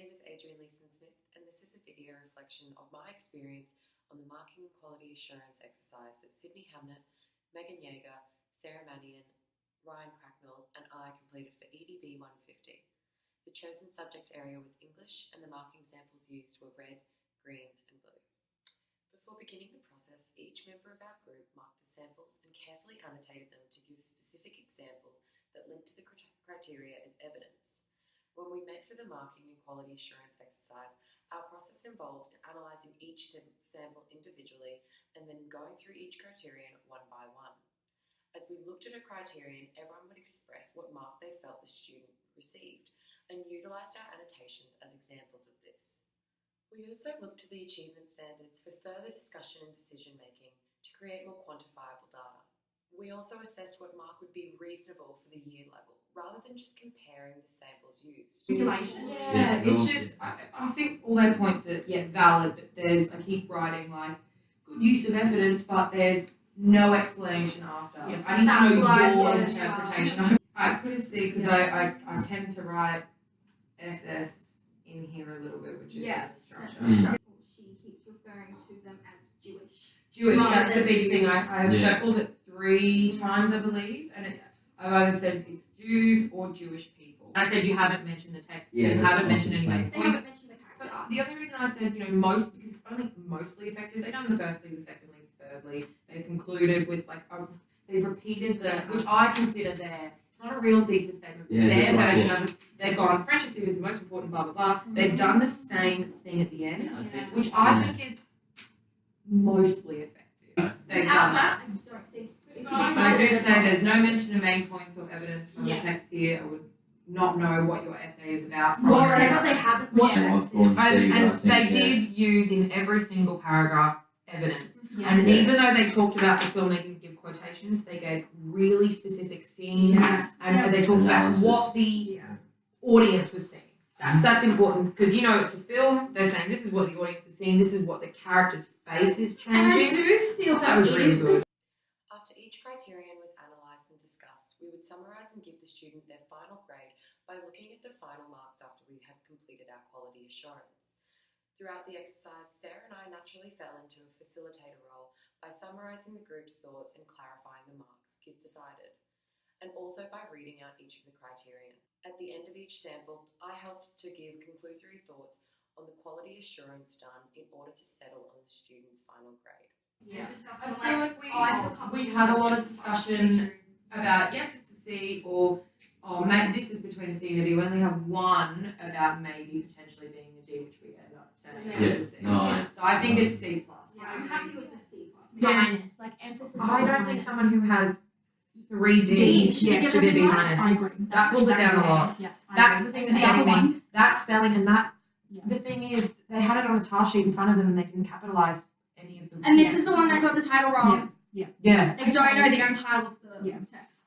name is Adrienne Leeson-Smith, and this is a video reflection of my experience on the Marking and Quality Assurance exercise that Sydney Hamnet, Megan Yeager, Sarah Mannion, Ryan Cracknell, and I completed for EDB150. The chosen subject area was English, and the marking samples used were red, green, and blue. Before beginning the process, each member of our group marked the samples and carefully annotated them to give specific examples that linked to the criteria as evidence. When we met for the marking and quality assurance exercise, our process involved analysing each sample individually and then going through each criterion one by one. As we looked at a criterion, everyone would express what mark they felt the student received and utilised our annotations as examples of this. We also looked to the achievement standards for further discussion and decision making to create more quantifiable data. We also assessed what mark would be reasonable for the year level, rather than just comparing the samples used. Yeah, it's just, I think all their points are valid, but I keep writing like, good use of evidence, but there's no explanation after. Yeah. I need to know your interpretation. I put a C because I tend to write SS in here a little bit, which is structure. She keeps referring to them as Jewish. That's the big thing. I've circled it 3 times, I believe, and I've either said it's Jews or Jewish people. I said you haven't mentioned the text, so you haven't mentioned any main They points. haven't mentioned the characters. But the only reason I said, most, because it's only mostly effective, they've done the firstly, the secondly, the thirdly, they've concluded with they've repeated which I consider it's not a real thesis statement, but their version of it. They've gone, Francis is the most important, blah, blah, blah. They've done the same thing at the end, which I think is mostly effective. They've done that. I do say there's no mention of main points or evidence from the text here. I would not know what your essay is about from the text. They haven't. And they did use in every single paragraph evidence. And even though they talked about the film, they didn't give quotations. They gave really specific scenes, and they talked about what the audience was seeing. That's important because it's a film. They're saying this is what the audience is seeing. This is what the character's face is changing. And I do feel that was really good. After each criterion was analysed and discussed, we would summarise and give the student their final grade by looking at the final marks after we had completed our quality assurance. Throughout the exercise, Sarah and I naturally fell into a facilitator role by summarising the group's thoughts and clarifying the marks GIF decided, and also by reading out each of the criterion. At the end of each sample, I helped to give conclusory thoughts on the quality assurance done in order to settle on the student's final grade. Yeah, I feel like we had a lot of discussion about yes, it's a C, or maybe this is between a C and a B. We only have one about maybe potentially being a G, which we end up saying is a C. So I think it's C+. Yeah, I'm happy with the C+. Minus, emphasis. I don't think someone who has 3 Ds should be B minus. I agree. That pulls it down a lot. Yeah, that's the thing that's getting me. That spelling and that. The thing is, they had it on a task sheet in front of them and they didn't capitalise any of them. And this is the one that got the title wrong. Yeah. They don't know the own title of the text.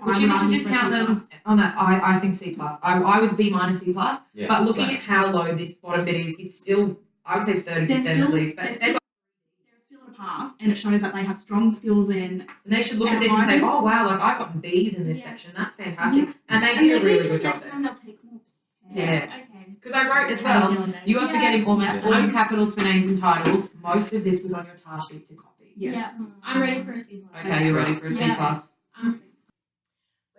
Which isn't to discount them on that. I think C+. I was B minus C+, but looking at how low this bottom bit is, it's still, I would say 30% at least. But they're still in a pass, and it shows that they have strong skills in. And they should look at this and say, oh wow, I've gotten B's in this section. That's fantastic. And they did a really good job there. Okay. Because I wrote as well, you are forgetting almost all your capitals for names and titles. Most of this was on your task sheet to copy. Yes. I'm ready for a C+. Okay, you're ready for a C+. When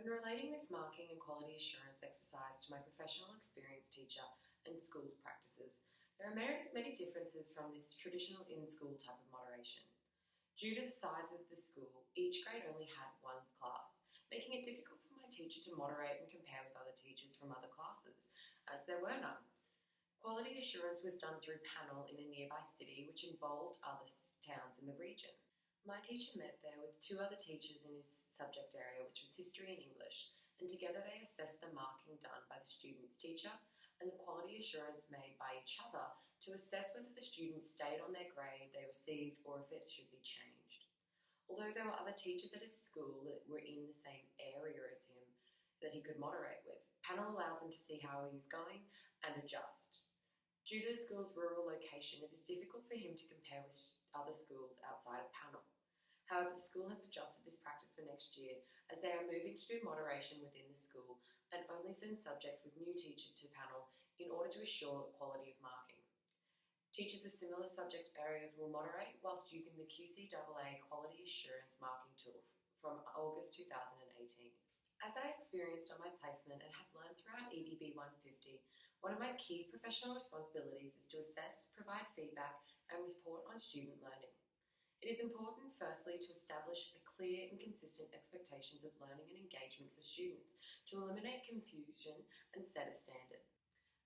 relating this marking and quality assurance exercise to my professional experience teacher and school's practices, there are many differences from this traditional in-school type of moderation. Due to the size of the school, each grade only had 1 class, making it difficult for my teacher to moderate and compare with other teachers from other classes, as there were none. Quality assurance was done through panel in a nearby city, which involved other towns in the region. My teacher met there with 2 other teachers in his subject area, which was history and English, and together they assessed the marking done by the student's teacher and the quality assurance made by each other to assess whether the students stayed on their grade they received or if it should be changed. Although there were other teachers at his school that were in the same area as him that he could moderate with, panel allows him to see how he is going and adjust. Due to the school's rural location, it is difficult for him to compare with other schools outside of panel. However, the school has adjusted this practice for next year as they are moving to do moderation within the school and only send subjects with new teachers to panel in order to assure quality of marking. Teachers of similar subject areas will moderate whilst using the QCAA Quality Assurance Marking Tool from August 2018. As I experienced on my placement and have learned throughout EDB150, one of my key professional responsibilities is to assess, provide feedback, and report on student learning. It is important, firstly, to establish a clear and consistent expectations of learning and engagement for students to eliminate confusion and set a standard.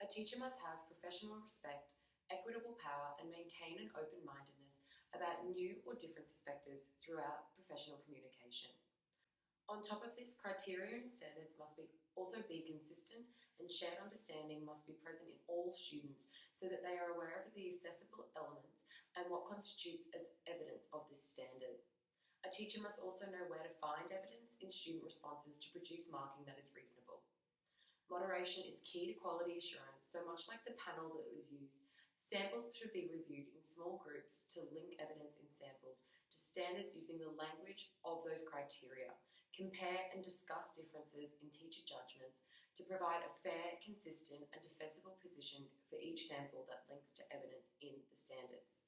A teacher must have professional respect, equitable power, and maintain an open-mindedness about new or different perspectives throughout professional communication. On top of this, criteria and standards must also be consistent, and shared understanding must be present in all students so that they are aware of the accessible elements and what constitutes as evidence of this standard. A teacher must also know where to find evidence in student responses to produce marking that is reasonable. Moderation is key to quality assurance, so much like the panel that was used, samples should be reviewed in small groups to link evidence in samples to standards using the language of those criteria, compare and discuss differences in teacher judgments to provide a fair, consistent and defensible position for each sample that links to evidence in the standards.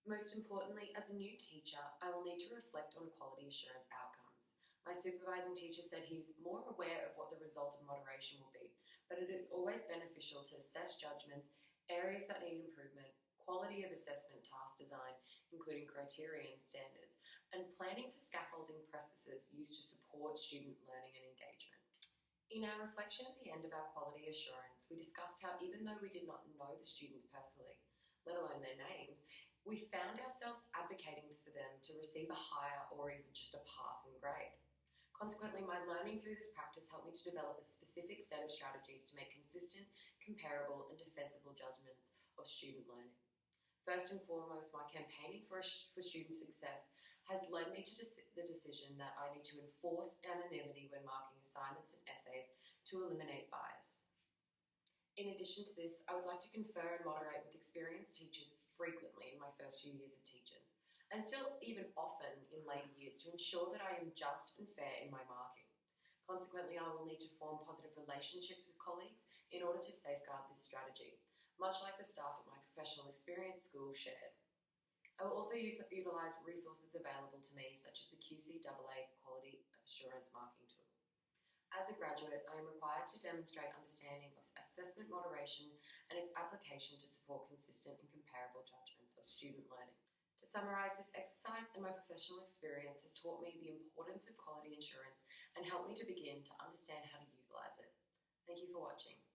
Most importantly, as a new teacher, I will need to reflect on quality assurance outcomes. My supervising teacher said he is more aware of what the result of moderation will be, but it is always beneficial to assess judgments, areas that need improvement, quality of assessment task design, including criteria and standards, and planning for scaffolding processes used to support student learning and engagement. In our reflection at the end of our quality assurance, we discussed how even though we did not know the students personally, let alone their names, we found ourselves advocating for them to receive a higher or even just a passing grade. Consequently, my learning through this practice helped me to develop a specific set of strategies to make consistent, comparable and defensible judgments of student learning. First and foremost, my campaigning for student success has led me to the decision that I need to enforce anonymity when marking assignments and essays to eliminate bias. In addition to this, I would like to confer and moderate with experienced teachers frequently in my first few years of teaching, and still even often in later years to ensure that I am just and fair in my marking. Consequently, I will need to form positive relationships with colleagues in order to safeguard this strategy, much like the staff at my professional experience school shared. I will also utilise resources available to me, such as the QCAA Quality Assurance Marking Tool. As a graduate, I am required to demonstrate understanding of assessment moderation and its application to support consistent and comparable judgments of student learning. To summarise, this exercise and my professional experience has taught me the importance of quality assurance and helped me to begin to understand how to utilise it. Thank you for watching.